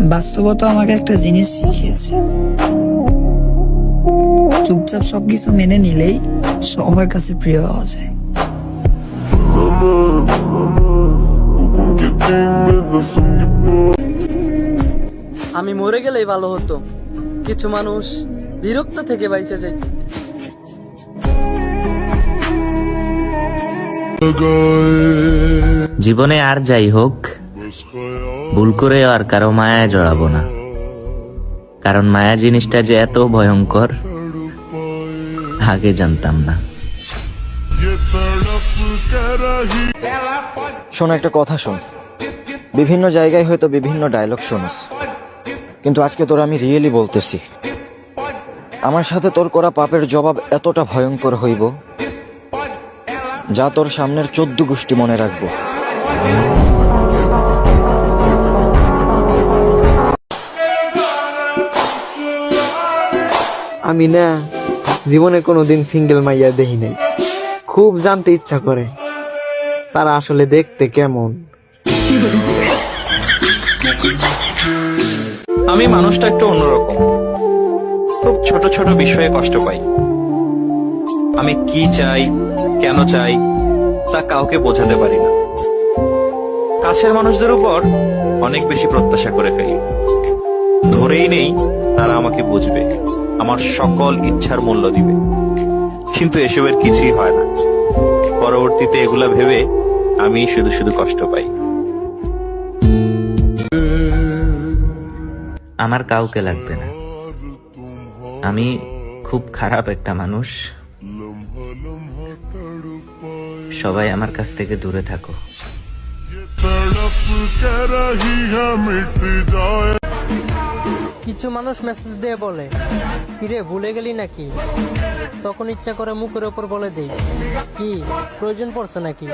বাস্তবতা আমাকে একটা জিনিস শিখিয়েছে, চুপচাপ সবকিছু মেনে নিলেই সবার কাছে প্রিয় হওয়া যায়। আমি মরে গেলেই ভালো হতো, কিছু মানুষ বিরক্ত থেকে বাইচে যায়। জীবনে আর যাই হোক, ভুল করে আর কারো মায়ায় জড়াবো না, কারণ মায়া জিনিসটা যে এত ভয়ঙ্কর আগে জানতাম না। শোন, একটা কথা শোন। বিভিন্ন জায়গায় হয়তো বিভিন্ন ডায়লগ শোনস, কিন্তু আজকে তোর আমি রিয়েলি বলতেছি, আমার সাথে তোর করা পাপের জবাব এতটা ভয়ঙ্কর হইব যা তোর সামনের 14 গোষ্ঠী মনে রাখবো। আমি না জীবনে কোনোদিন সিঙ্গেল মাইয়া দেখি নাই, খুব জানতে ইচ্ছা করে তারা আসলে দেখতে কেমন। আমি মানুষটা একটু অন্যরকম, খুব ছোট ছোট বিষয়ে কষ্ট পাই। আমি কি চাই, কেন চাই তা কাউকে বোঝাতে পারি না। কাছের মানুষদের উপর অনেক বেশি প্রত্যাশা করে ফেলি, ধরেই নেই তারা আমাকে বুঝবে, আমার সকল ইচ্ছার মূল্য দিবে, কিন্তু এসবের কিছুই হয় না। পরবর্তীতে এগুলা ভেবে আমি শুধু শুধু কষ্ট পাই। আমার কাউকে লাগবে না, আমি খুব খারাপ একটা মানুষ, সবাই আমার কাছ থেকে দূরে থাকো। কিছু মানুষ মেসেজ দিয়ে বলে, কিরে ভুলে গেলি নাকি? তখন ইচ্ছা করে মুখের ওপর বলে দেই, কি প্রয়োজন পড়ছে নাকি?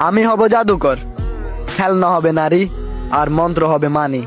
আমি হব জাদুকর, খেলনা হবে নারী আর মন্ত্র হবে মানি।